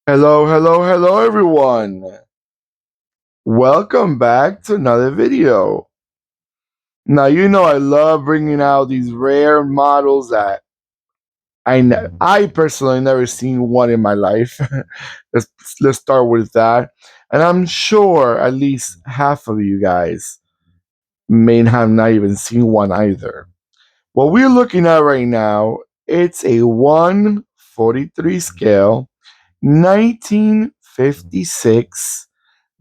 Hello, hello, hello, everyone. Welcome back to another video. Now, I love bringing out these rare models that I personally never seen one in my life. let's let's start with that. And I'm sure at least half of you guys may have not even seen one either. What we're looking at right now, it's a 143 scale, 1956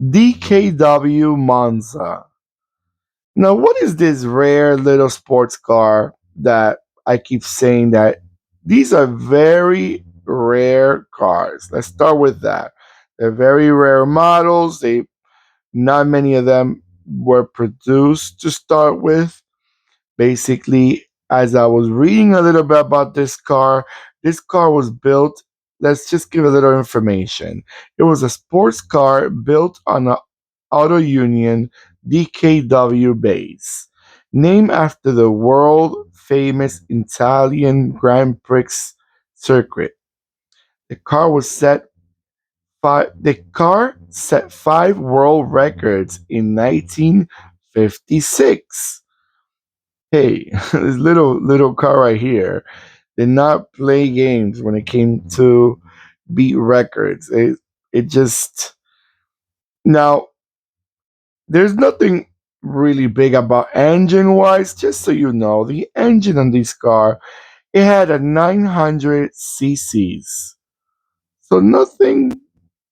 DKW Monza. Now, what is this rare little sports car that I keep saying that these are very rare cars? Let's start with that. They're very rare models. Not many of them were produced to start with. Basically, as I was reading a little bit about this car was built. Let's just give a little information. It was a sports car built on an Auto Union DKW base, named after the world famous Italian Grand Prix circuit. The car was set the car set 5 world records in 1956. Hey, this little car right here did not play games when it came to beat records. It just now there's nothing really big about engine wise. Just so you know, the engine on this car it had a 900 cc's, so nothing.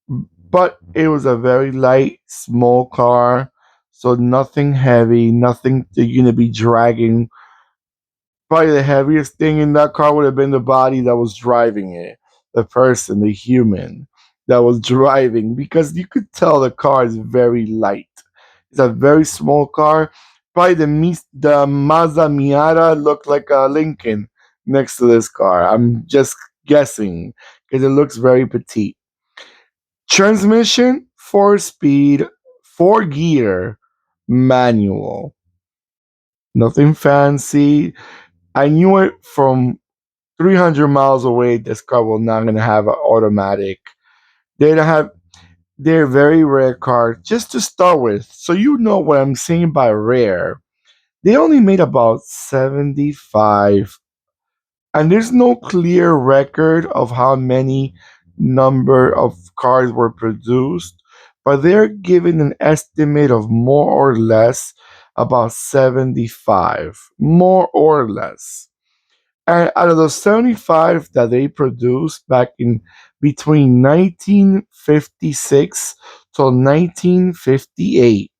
But it was a very light, small car, so nothing heavy, nothing that you're gonna be dragging. Probably the heaviest thing in that car would have been the body that was driving it, the person, the human that was driving, because you could tell the car is very light. It's a very small car. Probably the Mazda Miata looked like a Lincoln next to this car. I'm just guessing because it looks very petite. Transmission, 4 speed, 4 gear, manual. Nothing fancy. I knew it from 300 miles away. This car will not gonna have an automatic. They don't have. They're very rare cars. Just to start with, so you know what I'm saying by rare. They only made about 75, and there's no clear record of how many number of cars were produced, but they're given an estimate of more or less about 75, more or less. And out of those 75 that they produced back in between 1956 till 1958,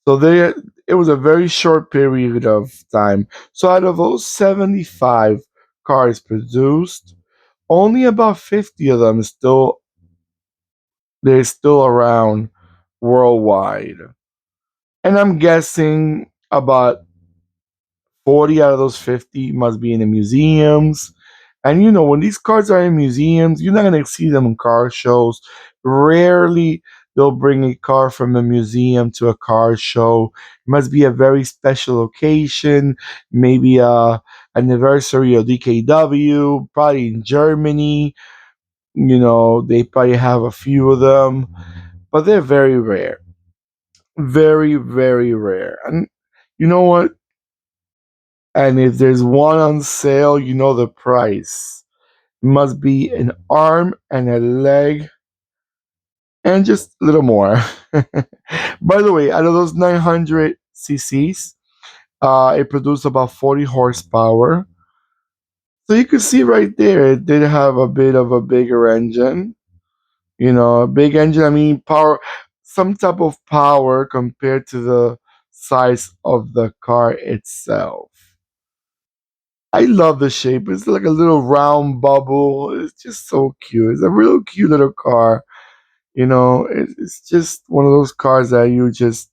so it was a very short period of time. So out of those 75 cars produced, only about 50 of them they're still around worldwide. And I'm guessing about 40 out of those 50 must be in the museums. And when these cars are in museums, you're not going to see them in car shows. Rarely they'll bring a car from a museum to a car show. It must be a very special occasion, maybe a anniversary of DKW, probably in Germany. They probably have a few of them, but they're very rare. Very, very rare. And you know what? And if there's one on sale, you know the price. It must be an arm and a leg and just a little more. By the way, out of those 900 cc's, it produced about 40 horsepower. So you can see right there, it did have a bit of a bigger engine. A big engine, I mean, power, some type of power compared to the size of the car itself. I love the shape. It's like a little round bubble. It's just so cute. It's a real cute little car. It's just one of those cars that you just.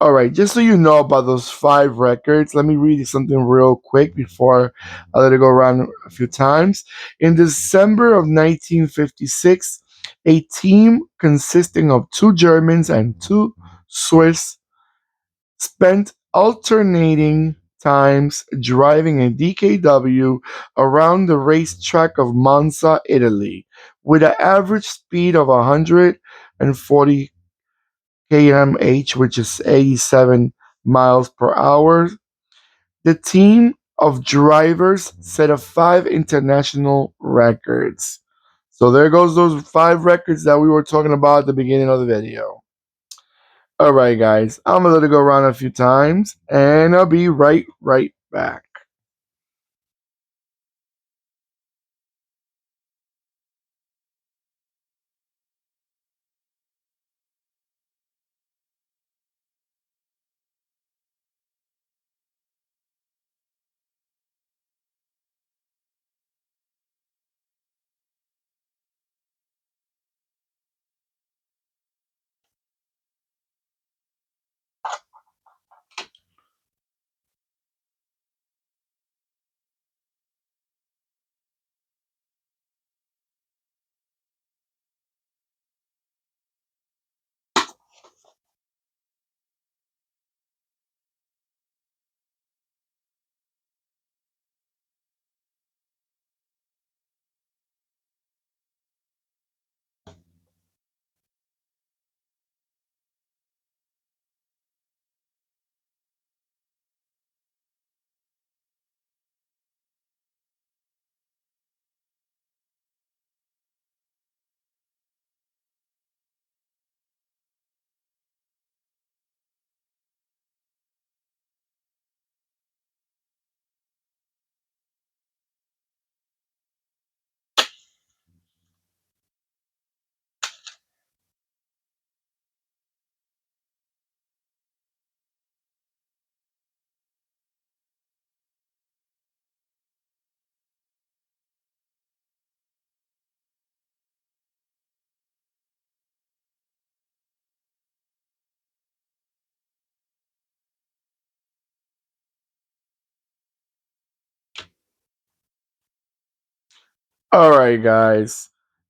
All right, just so you know about those 5 records, let me read you something real quick before I let it go around a few times. In December of 1956, a team consisting of 2 Germans and 2 Swiss spent alternating times driving a DKW around the racetrack of Monza, Italy, with an average speed of 140 km/h, which is 87 miles per hour. The team of drivers set up 5 international records. So there goes those 5 records that we were talking about at the beginning of the video. All right, guys, I'm gonna let it go around a few times, and I'll be right back. All right, guys.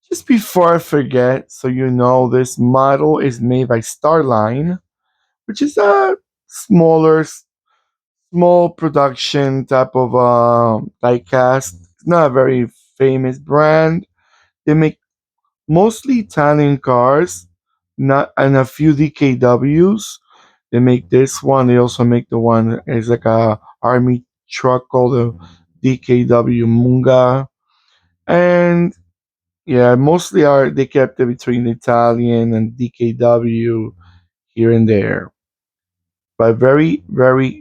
Just before I forget, so you know, this model is made by Starline, which is a smaller, small production type of diecast. It's not a very famous brand. They make mostly Italian cars, not and a few DKWs. They make this one. They also make the one is like a army truck called the DKW Monza. And yeah, mostly are they kept it between Italian and DKW here and there. But very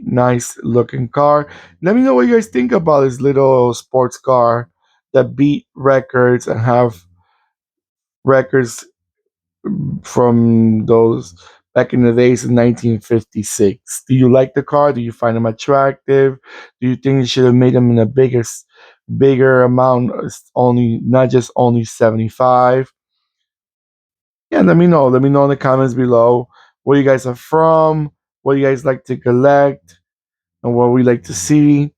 nice looking car. Let me know what you guys think about this little sports car that beat records and have records from those back in the days in 1956. Do you like the car? Do you find them attractive? Do you think you should have made them in a bigger amount? Only not just only 75. Yeah, let me know. Let me know in the comments below where you guys are from, what you guys like to collect, and what we like to see.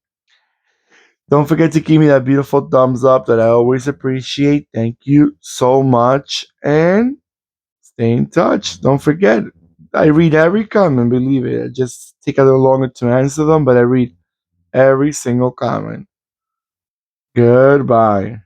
Don't forget to give me that beautiful thumbs up that I always appreciate. Thank you so much. And stay in touch. Don't forget, I read every comment, believe it. I just take a little longer to answer them, but I read every single comment. Goodbye.